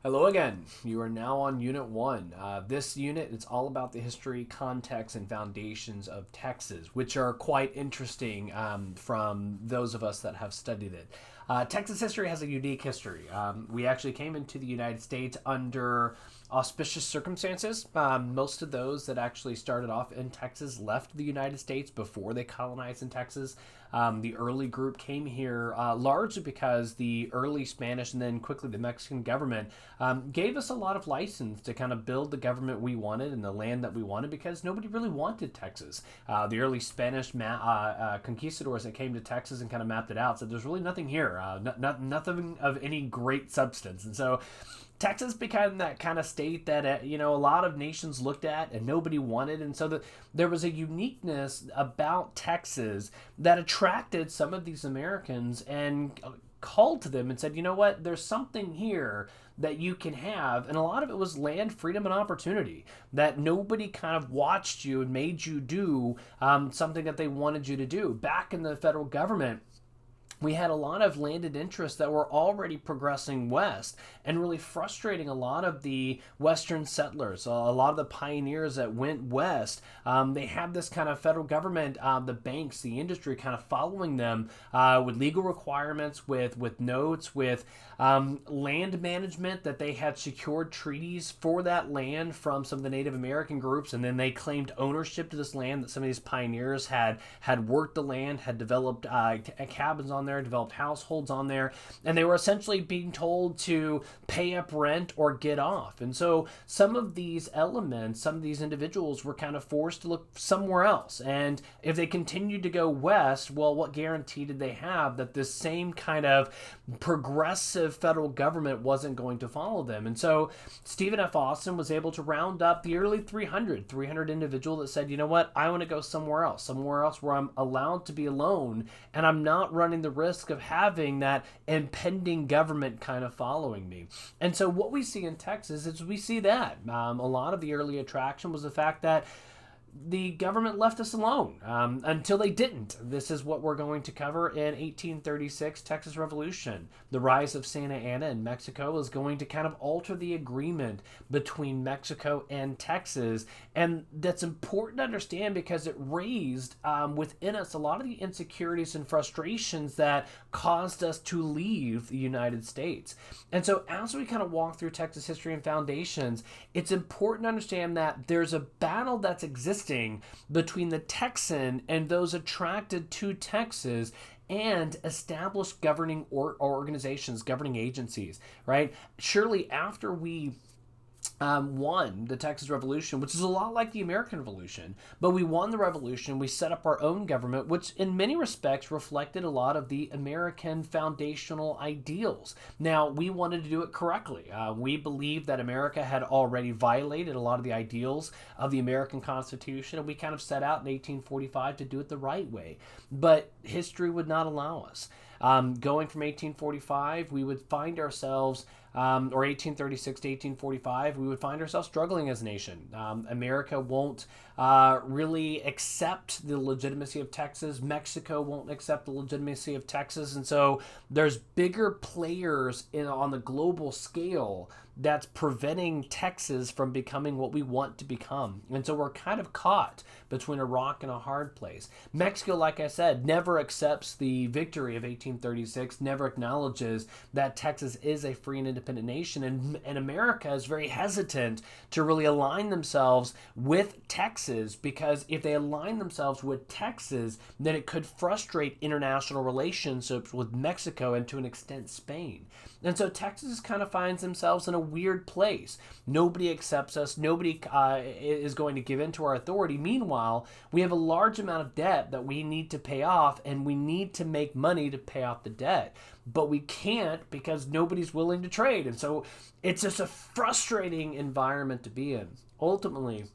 Hello again. You are now on Unit 1. This unit is all about the history, context, and foundations of Texas, which are quite interesting from those of us that have studied it. Texas history has a unique history. We actually came into the United States under auspicious circumstances. Most of those that actually started off in Texas left the United States before they colonized in Texas. The early group came here largely because the early Spanish and then quickly the Mexican government gave us a lot of license to kind of build the government we wanted and the land that we wanted because nobody really wanted Texas. The early Spanish conquistadors that came to Texas and kind of mapped it out said there's really nothing here, nothing of any great substance. And so Texas became that kind of state that a lot of nations looked at and nobody wanted, and so there was a uniqueness about Texas that attracted some of these Americans and called to them and said, you know what, there's something here that you can have, and a lot of it was land, freedom, and opportunity. That nobody kind of watched you and made you do something that they wanted you to do. Back in the federal government, we had a lot of landed interests that were already progressing west and really frustrating a lot of the western settlers, a lot of the pioneers that went west. They had this kind of federal government, the banks, the industry kind of following them with legal requirements, with notes, with land management that they had secured treaties for that land from some of the Native American groups, and then they claimed ownership to this land that some of these pioneers had worked the land, had developed cabins on there, developed households on there, and they were essentially being told to pay up rent or get off. And so some of these elements, some of these individuals were kind of forced to look somewhere else. And if they continued to go west, well, what guarantee did they have that this same kind of progressive federal government wasn't going to follow them? And so Stephen F. Austin was able to round up the early 300 individual that said, you know what, I want to go somewhere else where I'm allowed to be alone and I'm not running the risk of having that impending government kind of following me. And so what we see in Texas is we see that a lot of the early attraction was the fact that the government left us alone until they didn't. This is what we're going to cover in 1836, Texas Revolution. The rise of Santa Anna in Mexico is going to kind of alter the agreement between Mexico and Texas. And that's important to understand because it raised within us a lot of the insecurities and frustrations that caused us to leave the United States. And so as we kind of walk through Texas history and foundations, it's important to understand that there's a battle that's existing between the Texan and those attracted to Texas and established governing organizations, governing agencies, right? Surely after we won the Texas Revolution, which is a lot like the American Revolution. But we won the revolution, we set up our own government, which in many respects reflected a lot of the American foundational ideals. Now, we wanted to do it correctly. We believed that America had already violated a lot of the ideals of the American Constitution, and we kind of set out in 1845 to do it the right way. But history would not allow us. Going from 1845, we would find ourselves, or 1836 to 1845, we would find ourselves struggling as a nation. America won't really accept the legitimacy of Texas. Mexico won't accept the legitimacy of Texas. And so there's bigger players on the global scale that's preventing Texas from becoming what we want to become. And so we're kind of caught between a rock and a hard place. Mexico, like I said, never accepts the victory of 1836, never acknowledges that Texas is a free and independent nation. And America is very hesitant to really align themselves with Texas because if they align themselves with Texas, then it could frustrate international relationships with Mexico and to an extent Spain. And so Texas kind of finds themselves in a weird place. Nobody accepts us. Nobody is going to give in to our authority. Meanwhile, we have a large amount of debt that we need to pay off, and we need to make money to pay off the debt. But we can't because nobody's willing to trade. And so it's just a frustrating environment to be in. Ultimately,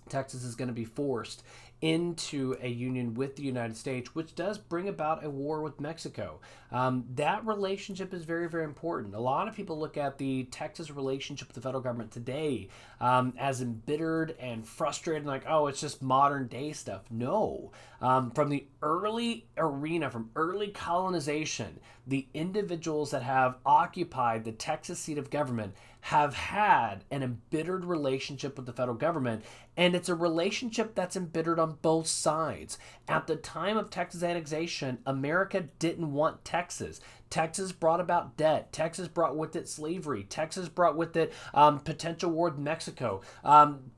Texas is going to be forced into a union with the United States, which does bring about a war with Mexico. That relationship is very, very important. A lot of people look at the Texas relationship with the federal government today as embittered and frustrated, like, oh, it's just modern day stuff. No. From the early arena, from early colonization, the individuals that have occupied the Texas seat of government have had an embittered relationship with the federal government, and it's a relationship that's embittered on both sides. At the time of Texas annexation, America didn't want Texas. Texas brought about debt. Texas brought with it slavery. Texas brought with it potential war with Mexico.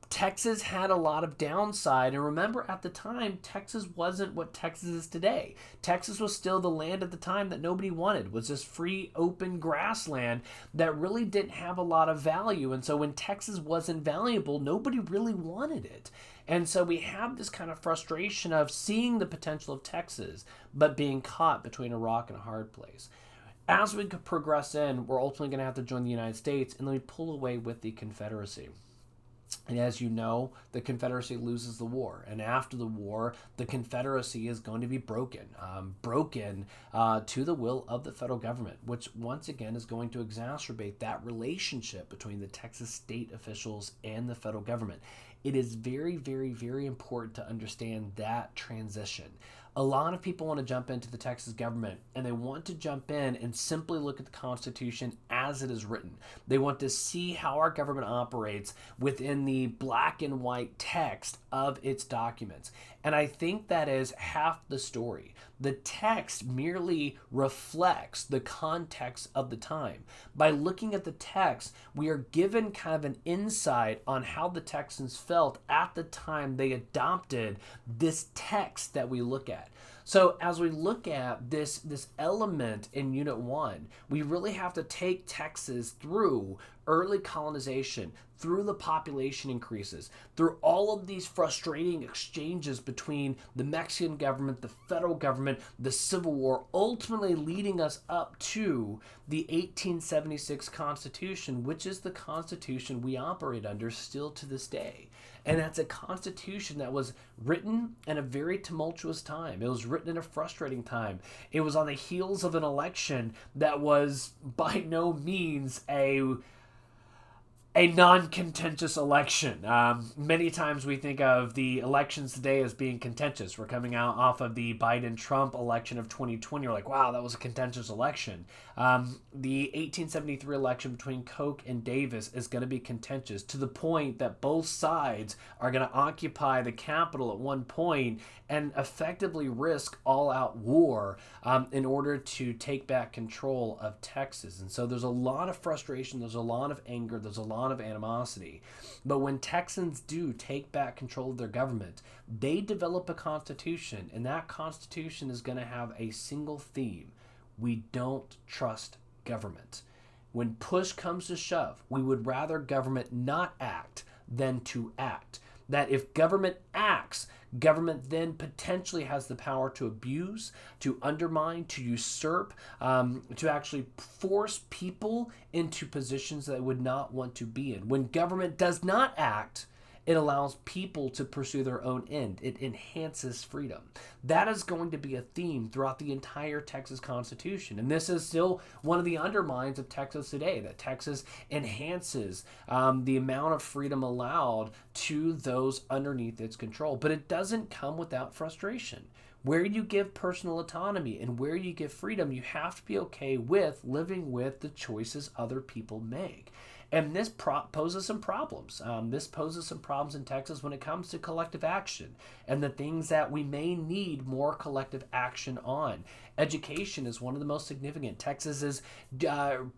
Texas had a lot of downside. And remember, at the time, Texas wasn't what Texas is today. Texas was still the land at the time that nobody wanted, was this free, open grassland that really didn't have a lot of value. And so when Texas wasn't valuable, nobody really wanted it. And so we have this kind of frustration of seeing the potential of Texas, but being caught between a rock and a hard place. As we progress in, we're ultimately going to have to join the United States, and then we pull away with the Confederacy. And as you know, the Confederacy loses the war. And after the war, the Confederacy is going to be broken to the will of the federal government, which once again is going to exacerbate that relationship between the Texas state officials and the federal government. It is very, very, very important to understand that transition. A lot of people want to jump into the Texas government, and they want to jump in and simply look at the Constitution as it is written. They want to see how our government operates within the black and white text of its documents. And I think that is half the story. The text merely reflects the context of the time. By looking at the text, we are given kind of an insight on how the Texans felt at the time they adopted this text that we look at. So as we look at this element in Unit 1, we really have to take Texas through early colonization, through the population increases, through all of these frustrating exchanges between the Mexican government, the federal government, the Civil War, ultimately leading us up to the 1876 Constitution, which is the Constitution we operate under still to this day. And that's a Constitution that was written in a very tumultuous time. It was written in a frustrating time. It was on the heels of an election that was by no means a non-contentious election. Many times we think of the elections today as being contentious. We're coming out off of the Biden-Trump election of 2020. You're like, wow, that was a contentious election. The 1873 election between Koch and Davis is going to be contentious to the point that both sides are going to occupy the Capitol at one point and effectively risk all-out war in order to take back control of Texas. And so there's a lot of frustration, there's a lot of anger, there's a lot of animosity. But when Texans do take back control of their government, they develop a constitution, and that constitution is going to have a single theme. We don't trust government. When push comes to shove, we would rather government not act than to act. That if government acts, government then potentially has the power to abuse, to undermine, to usurp, to actually force people into positions that they would not want to be in. When government does not act, it allows people to pursue their own end. It enhances freedom. That is going to be a theme throughout the entire Texas Constitution. And this is still one of the undermines of Texas today, that Texas enhances the amount of freedom allowed to those underneath its control. But it doesn't come without frustration. Where you give personal autonomy and where you give freedom, you have to be okay with living with the choices other people make. And this poses some problems. This poses some problems in Texas when it comes to collective action and the things that we may need more collective action on. Education is one of the most significant. Texas is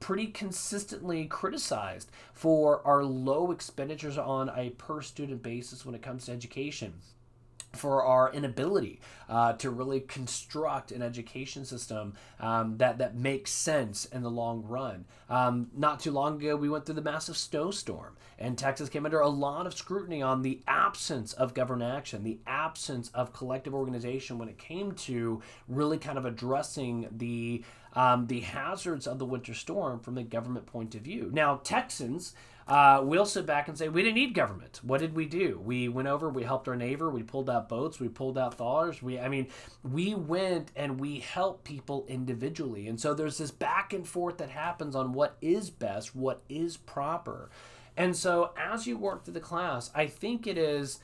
pretty consistently criticized for our low expenditures on a per student basis when it comes to education, for our inability to really construct an education system that makes sense in the long run. Not too long ago, we went through the massive snowstorm, and Texas came under a lot of scrutiny on the absence of government action, the absence of collective organization when it came to really kind of addressing the the hazards of the winter storm from the government point of view. Now, Texans we'll sit back and say, we didn't need government. What did we do? We went over, we helped our neighbor, we pulled out boats, we pulled out thawers. We went and we helped people individually. And so there's this back and forth that happens on what is best, what is proper. And so as you work through the class, I think it is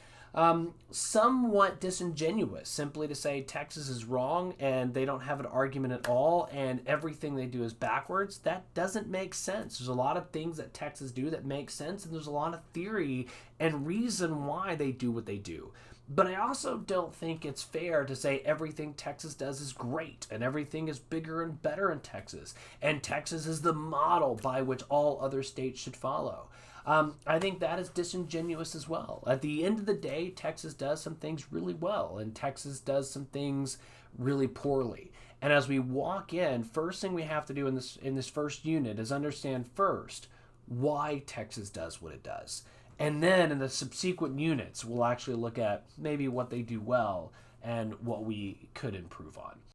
somewhat disingenuous simply to say Texas is wrong and they don't have an argument at all and everything they do is backwards. That doesn't make sense. There's a lot of things that Texas do that make sense, and there's a lot of theory and reason why they do what they do. But I also don't think it's fair to say everything Texas does is great and everything is bigger and better in Texas, and Texas is the model by which all other states should follow. I think that is disingenuous as well. At the end of the day, Texas does some things really well, and Texas does some things really poorly. And as we walk in, first thing we have to do in this first unit is understand first why Texas does what it does. And then in the subsequent units, we'll actually look at maybe what they do well and what we could improve on.